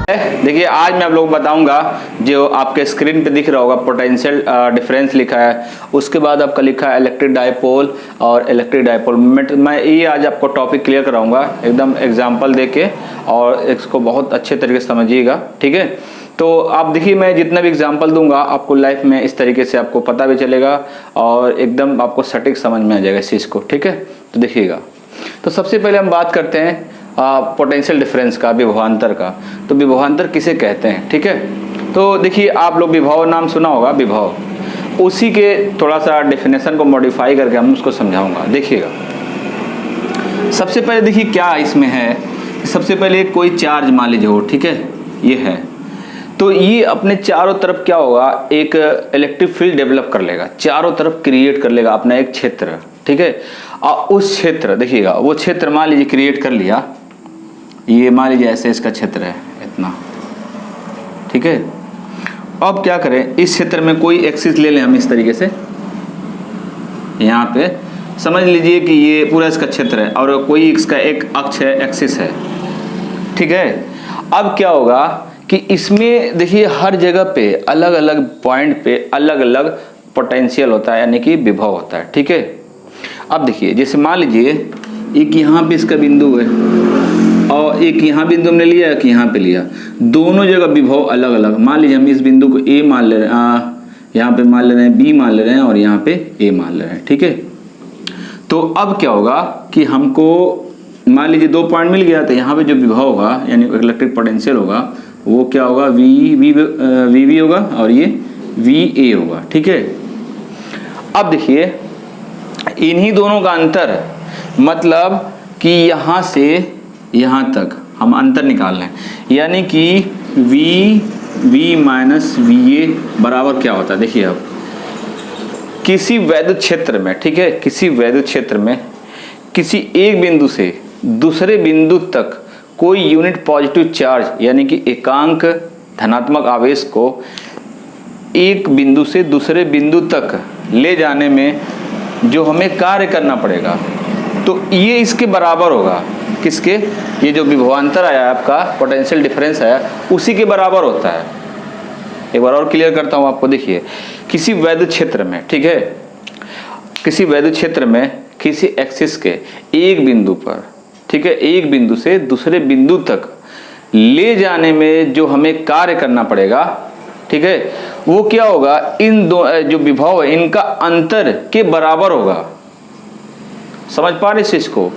देखिए आज मैं आप लोगों को बताऊंगा जो आपके स्क्रीन पे दिख रहा होगा पोटेंशियल डिफरेंस लिखा है, उसके बाद आपका लिखा है इलेक्ट्रिक डायपोल और इलेक्ट्रिक डायपोल मोमेंट। मैं ये आज आपको टॉपिक क्लियर कराऊंगा एकदम एग्जांपल देके, और इसको बहुत अच्छे तरीके से समझिएगा, ठीक है। तो आप देखिए मैं जितना भी एग्जांपल दूंगा आपको लाइफ में इस तरीके से आपको पता भी चलेगा और एकदम आपको सटीक समझ में आ जाएगा इस चीज़ को, ठीक है। तो देखिएगा, तो सबसे पहले हम बात करते हैं पोटेंशियल डिफरेंस का, विभवांतर का। तो विभवांतर किसे कहते हैं, ठीक है। तो देखिए आप लोग विभव नाम सुना होगा, विभव, उसी के थोड़ा सा डेफिनेशन को मॉडिफाई करके हम उसको समझाऊंगा। देखिएगा सबसे पहले देखिए क्या इसमें है, सबसे पहले कोई चार्ज मान लीजिए हो, ठीक है, ये है, तो ये अपने चारों तरफ क्या होगा, एक इलेक्ट्रिक फील्ड डेवलप कर लेगा, चारों तरफ क्रिएट कर लेगा अपना एक क्षेत्र, ठीक है। और उस क्षेत्र देखिएगा, वो क्षेत्र मान लीजिए क्रिएट कर लिया, ये मान लीजिए ऐसे इसका क्षेत्र है इतना, ठीक है। अब क्या करें, इस क्षेत्र में कोई एक्सिस ले लें हम इस तरीके से, यहाँ पे समझ लीजिए कि ये पूरा इसका क्षेत्र है और कोई इसका एक अक्ष है, एक्सिस है, ठीक है। अब क्या होगा कि इसमें देखिए हर जगह पे अलग अलग पॉइंट पे अलग अलग पोटेंशियल होता है, यानी कि विभव होता है, ठीक है। अब देखिए जैसे मान लीजिए एक यहाँ पे इसका बिंदु है और एक यहाँ बिंदु हमने लिया, एक यहाँ पे लिया, दोनों जगह विभव अलग अलग। मान लीजिए हम इस बिंदु को ए मान ले रहे हैं, यहाँ पे मान ले रहे हैं, बी मान ले रहे हैं और यहाँ पे ए मान ले रहे हैं, ठीक है। तो अब क्या होगा कि हमको मान लीजिए 2 पॉइंट मिल गया, तो यहाँ पे जो विभव होगा यानी इलेक्ट्रिक पोटेंशियल होगा वो क्या होगा, वी होगा और ये वी ए होगा, ठीक है। अब देखिए इन्हीं दोनों का अंतर, मतलब कि यहाँ से यहाँ तक हम अंतर निकाल लें, यानी कि वी माइनस वी ए बराबर क्या होता है। देखिए अब किसी वैद्युत क्षेत्र में, ठीक है, किसी वैद्युत क्षेत्र में किसी एक बिंदु से दूसरे बिंदु तक कोई यूनिट पॉजिटिव चार्ज यानी कि एकांक धनात्मक आवेश को एक बिंदु से दूसरे बिंदु तक ले जाने में जो हमें कार्य करना पड़ेगा, तो ये इसके बराबर होगा। किसके, ये जो विभवांतर आया आपका पोटेंशियल डिफरेंस आया उसी के बराबर होता है। एक बार और क्लियर करता हूँ आपको। देखिए किसी वैद्युत क्षेत्र में, ठीक है, किसी वैद्युत क्षेत्र में किसी एक्सिस के एक बिंदु पर, ठीक है, एक बिंदु से दूसरे बिंदु तक ले जाने में जो हमें कार्य करना पड़ेगा, ठीक है, वो क्या होगा, इन दो जो विभव है इनका अंतर के बराबर होगा। समझ पा रहे इस चीज को।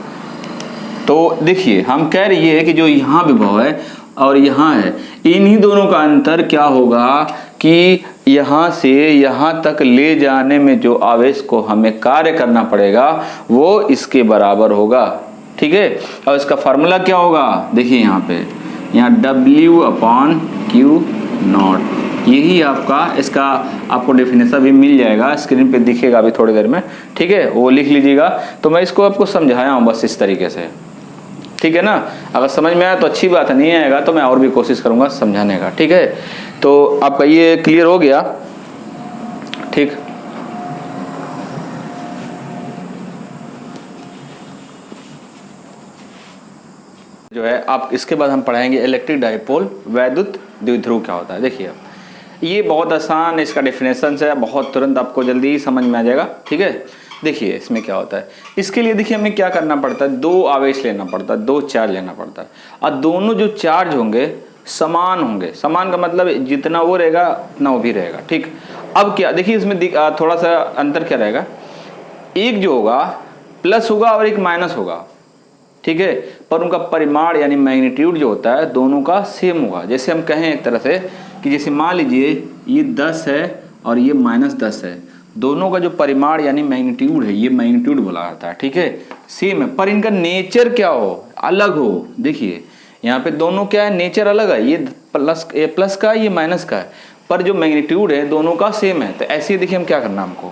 तो देखिए हम कह रही है कि जो यहाँ विभव है और यहाँ है, इन्हीं दोनों का अंतर क्या होगा कि यहाँ से यहाँ तक ले जाने में जो आवेश को हमें कार्य करना पड़ेगा वो इसके बराबर होगा, ठीक है। और इसका फार्मूला क्या होगा, देखिए यहाँ पे, यहाँ W/Q0, यही आपका, इसका आपको डेफिनेशन भी मिल जाएगा, स्क्रीन पे दिखेगा अभी थोड़ी देर में, ठीक है, वो लिख लीजिएगा। तो मैं इसको आपको समझाया हूँ बस इस तरीके से, ठीक है ना। अगर समझ में आया तो अच्छी बात है, नहीं आएगा तो मैं और भी कोशिश करूंगा समझाने का, ठीक है। तो आपका ये क्लियर हो गया, ठीक। जो है आप इसके बाद हम पढ़ाएंगे इलेक्ट्रिक डायपोल, वैद्युत द्विध्रुव क्या होता है। देखिए ये बहुत आसान इसका डेफिनेशन है, बहुत तुरंत आपको जल्दी ही समझ में आ जाएगा, ठीक है। देखिए इसमें क्या होता है, इसके लिए देखिए हमें क्या करना पड़ता है, 2 आवेश लेना पड़ता है, 2 चार्ज लेना पड़ता है, और दोनों जो चार्ज होंगे समान होंगे। समान का मतलब जितना वो रहेगा उतना वो भी रहेगा, ठीक। अब क्या देखिए इसमें थोड़ा सा अंतर क्या रहेगा, एक जो होगा प्लस होगा और एक माइनस होगा, ठीक है, पर उनका परिमाण यानी मैग्नीट्यूड जो होता है दोनों का सेम होगा। जैसे हम कहें एक तरह से कि जैसे मान लीजिए ये 10 है और ये -10 है, दोनों का जो परिमाण यानी मैग्नीट्यूड है, ये मैग्नीट्यूड बोला जाता है, ठीक है, सेम है, पर इनका नेचर क्या हो, अलग हो। देखिए यहाँ पे दोनों क्या है, नेचर अलग है, ये प्लस का है, ये माइनस का है, पर जो मैग्नीट्यूड है दोनों का सेम है। तो ऐसे ही देखिए हम क्या करना हमको,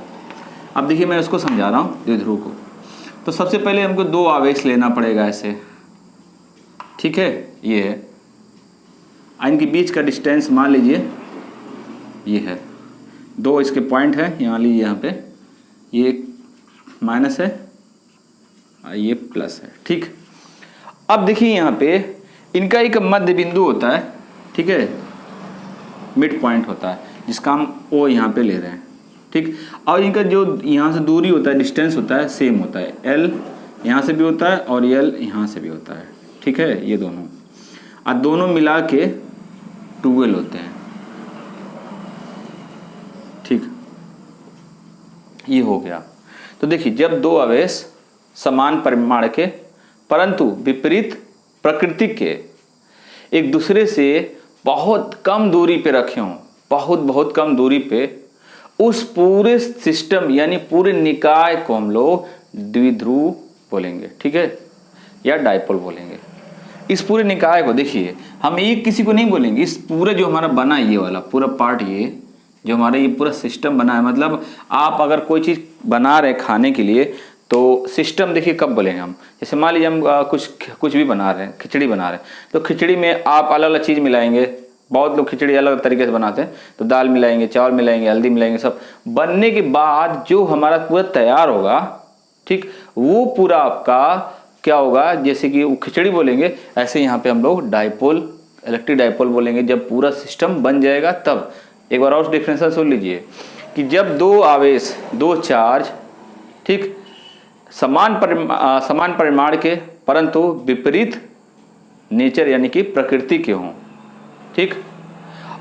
अब देखिए मैं उसको समझा रहा हूँ द्विध्रुव को। तो सबसे पहले हमको 2 आवेश लेना पड़ेगा ऐसे, ठीक है, ये है, इनके बीच का डिस्टेंस मान लीजिए ये है, 2 इसके पॉइंट है, यहाँ लीजिए, यहाँ पे ये माइनस है ये प्लस है, ठीक। अब देखिए यहाँ पे इनका एक मध्य बिंदु होता है, ठीक है, मिड पॉइंट होता है जिसका हम ओ यहाँ पे ले रहे हैं, ठीक। और इनका जो यहाँ से दूरी होता है, डिस्टेंस होता है, सेम होता है, एल यहाँ से भी होता है और एल यहाँ से भी होता है, ठीक है, ये दोनों और दोनों मिला के 12 होते हैं, ठीक। ये हो गया। तो देखिए, जब दो आवेश समान परिमाण के परंतु विपरीत प्रकृति के एक दूसरे से बहुत कम दूरी पे रखे हों, बहुत कम दूरी पे, उस पूरे सिस्टम यानी पूरे निकाय को हम लोग द्विध्रुव बोलेंगे, ठीक है, या डाइपोल बोलेंगे। इस पूरे निकाय को देखिए, हम एक किसी को नहीं बोलेंगे, इस पूरे जो हमारा बना ये वाला पूरा पार्ट, ये जो हमारा ये पूरा सिस्टम बना है, मतलब आप अगर कोई चीज़ बना रहे खाने के लिए तो सिस्टम देखिए कब बोलेंगे हम। जैसे मान लीजिए हम कुछ भी बना रहे हैं, खिचड़ी बना रहे हैं, तो खिचड़ी में आप अलग अलग चीज़ मिलाएंगे। बहुत लोग खिचड़ी अलग अलग तरीके से बनाते हैं, तो दाल मिलाएंगे, चावल मिलाएंगे, हल्दी मिलाएंगे, सब बनने के बाद जो हमारा पूरा तैयार होगा, ठीक, वो पूरा आपका क्या होगा, जैसे कि वो खिचड़ी बोलेंगे, ऐसे यहाँ पे हम लोग डाइपोल, इलेक्ट्रिक डाइपोल बोलेंगे। जब पूरा सिस्टम बन जाएगा तब। एक बार और डिफरेंशियल सुन लीजिए कि जब दो आवेश, दो चार्ज, ठीक, समान परिमाण के परंतु विपरीत नेचर यानी कि प्रकृति के हों, ठीक,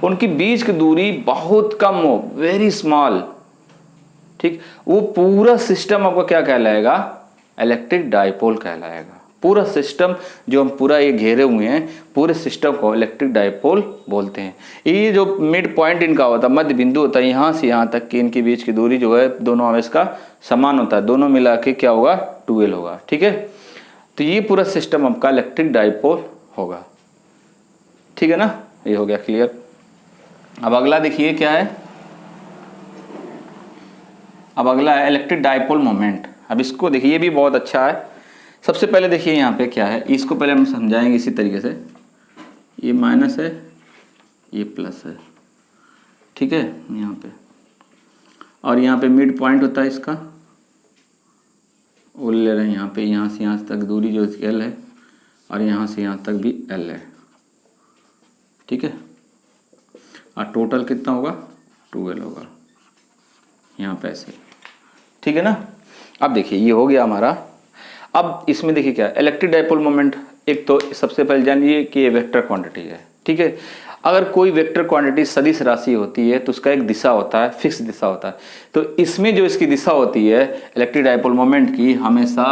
उनकी बीच की दूरी बहुत कम हो, वेरी स्मॉल, ठीक, वो पूरा सिस्टम आपका क्या कहलाएगा, इलेक्ट्रिक डाइपोल कहलाएगा। पूरा सिस्टम जो हम पूरा ये घेरे हुए हैं, पूरे सिस्टम को इलेक्ट्रिक डाइपोल बोलते हैं। ये जो मिड पॉइंट इनका होता है, मध्य बिंदु होता है, यहाँ से यहाँ तक कि इनके बीच की दूरी जो है दोनों आवेश का समान होता है, दोनों मिला के क्या होगा, 12 होगा, ठीक है। तो ये पूरा सिस्टम आपका इलेक्ट्रिक डाइपोल होगा, ठीक है ना। ये हो गया क्लियर। अब अगला देखिए क्या है, अब अगला है इलेक्ट्रिक डाइपोल मोमेंट। अब इसको देखिए, ये भी बहुत अच्छा है। सबसे पहले देखिए यहाँ पे क्या है, इसको पहले हम समझाएंगे इसी तरीके से। ये माइनस है, ये प्लस है, ठीक है, यहाँ पे, और यहाँ पे मिड पॉइंट होता है इसका, वो ले रहे हैं यहाँ पे, यहाँ से यहाँ तक दूरी जो एल है, और यहाँ से यहाँ तक भी एल है, ठीक है। और टोटल कितना होगा, 12 होगा यहाँ पे ऐसे, ठीक है ना। अब देखिए ये हो गया हमारा। अब इसमें देखिए क्या, इलेक्ट्रिक डाइपोल मोमेंट, एक तो सबसे पहले जानिए कि ये वेक्टर क्वांटिटी है, ठीक है। अगर कोई वेक्टर क्वांटिटी सदिश राशि होती है तो उसका एक दिशा होता है, फिक्स दिशा होता है। तो इसमें जो इसकी दिशा होती है इलेक्ट्रिक डाइपोल मोमेंट की, हमेशा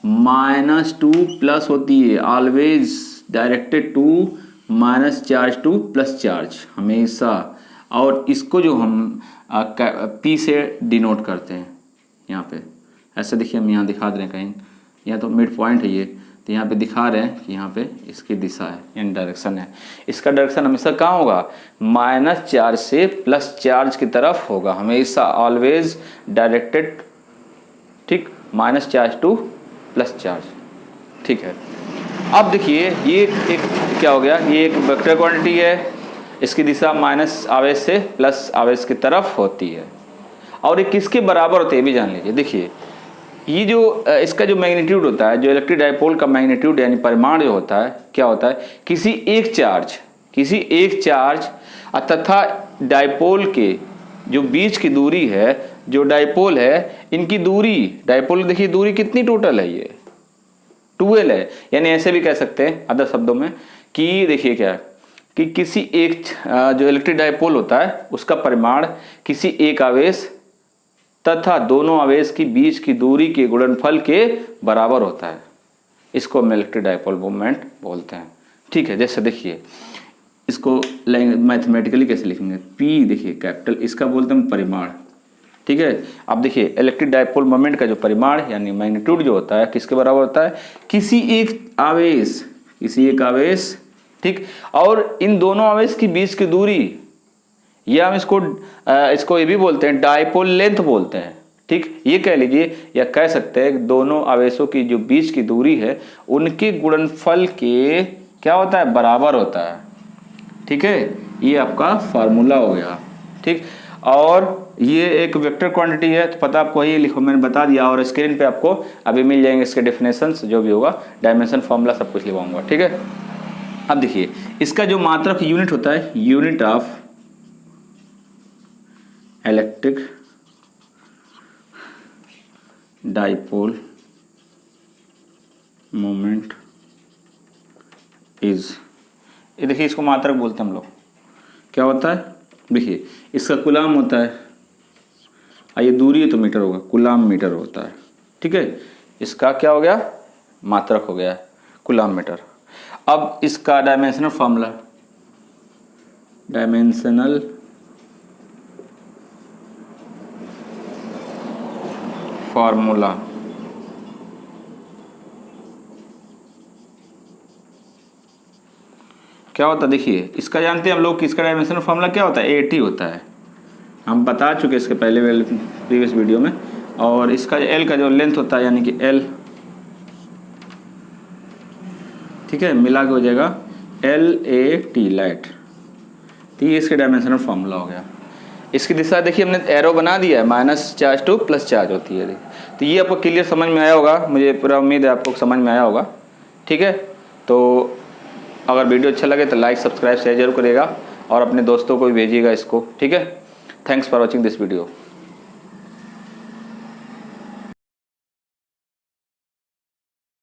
-2 प्लस होती है, always directed to minus charge to plus charge, हमेशा। और इसको जो हम P से डिनोट करते हैं यहाँ पे, ऐसे देखिए, हम यहाँ दिखा दे रहे हैं कहीं, यहाँ तो मिड पॉइंट है ये, तो यहाँ पे दिखा रहे हैं कि यहाँ पे इसकी दिशा है, यानी डायरेक्शन है। इसका डायरेक्शन हमेशा कहाँ होगा, माइनस चार्ज से प्लस चार्ज की तरफ होगा, हमेशा, ऑलवेज डायरेक्टेड, ठीक, minus charge to plus charge, ठीक है। अब देखिए ये एक क्या हो गया, ये एक वेक्टर क्वांटिटी है, इसकी दिशा माइनस आवेश से प्लस आवेश की तरफ होती है, और ये किसके बराबर होते हैं भी जान लीजिए। देखिए ये जो इसका जो मैग्नीट्यूड होता है, जो इलेक्ट्रिक डाइपोल का मैग्नीट्यूड यानी परिमाण जो होता है, क्या होता है, किसी एक चार्ज तथा डाइपोल के जो बीच की दूरी है, जो डाइपोल है, इनकी दूरी, डाइपोल देखिए दूरी कितनी टोटल है, ये 12 है। यानी ऐसे भी कह सकते हैं अदर शब्दों में कि देखिए क्या है कि किसी एक जो इलेक्ट्रिक डाइपोल होता है उसका परिमाण किसी एक आवेश तथा दोनों आवेश की बीच की दूरी के गुणनफल के बराबर होता है। इसको हम इलेक्ट्रिक डाइपोल मोमेंट बोलते हैं, ठीक है। जैसे देखिए इसको मैथमेटिकली कैसे लिखेंगे, P देखिए कैपिटल, इसका बोलते हैं परिमाण, ठीक है। अब देखिए इलेक्ट्रिक डाइपोल मोमेंट का जो परिमाण यानी मैग्नीट्यूड जो होता है किसके बराबर होता है, किसी एक आवेश, ठीक, और इन दोनों आवेश की बीच की दूरी, या हम इसको ये भी बोलते हैं डाइपोल लेंथ बोलते हैं, ठीक, ये कह लीजिए, या कह सकते हैं दोनों आवेशों की जो बीच की दूरी है उनके गुणनफल के क्या होता है, बराबर होता है, ठीक है। ये आपका फार्मूला हो गया, ठीक। और ये एक वेक्टर क्वांटिटी है, तो पता आपको ये लिखो, मैंने बता दिया, और स्क्रीन पे आपको अभी मिल जाएंगे इसके डेफिनेशंस, जो भी होगा डायमेंशन फार्मूला सब कुछ लिखवाऊंगा, ठीक है। अब देखिए इसका जो मात्रक यूनिट होता है, unit of electric dipole moment is, ये देखिए इसको मात्रक बोलते हैं हम लोग। क्या होता है, देखिए इसका कूलाम होता है, ये दूरी है तो मीटर होगा, कूलाम मीटर होता है। ठीक है, इसका क्या हो गया, मात्रक हो गया कूलाम मीटर। अब इसका डायमेंशनल फार्मूला, डायमेंशनल फार्मूला क्या होता है, देखिए इसका जानते हैं हम लोग कि इसका डायमेंशनल फार्मूला क्या होता है, 80 होता है। हम बता चुके इसके पहले प्रीवियस वीडियो में। और इसका एल का जो लेंथ होता है यानी कि एल, ठीक है, मिला के हो जाएगा LAT लाइट। तो ये इसके डायमेंशनल फार्मूला हो गया। इसकी दिशा देखिए हमने एरो बना दिया है, minus charge to plus charge होती है। तो ये आपको क्लियर समझ में आया होगा, मुझे पूरा उम्मीद है आपको समझ में आया होगा। ठीक है, तो अगर वीडियो अच्छा लगे तो लाइक सब्सक्राइब शेयर जरूर करिएगा और अपने दोस्तों को भी भेजिएगा इसको। ठीक है, thanks for watching this video.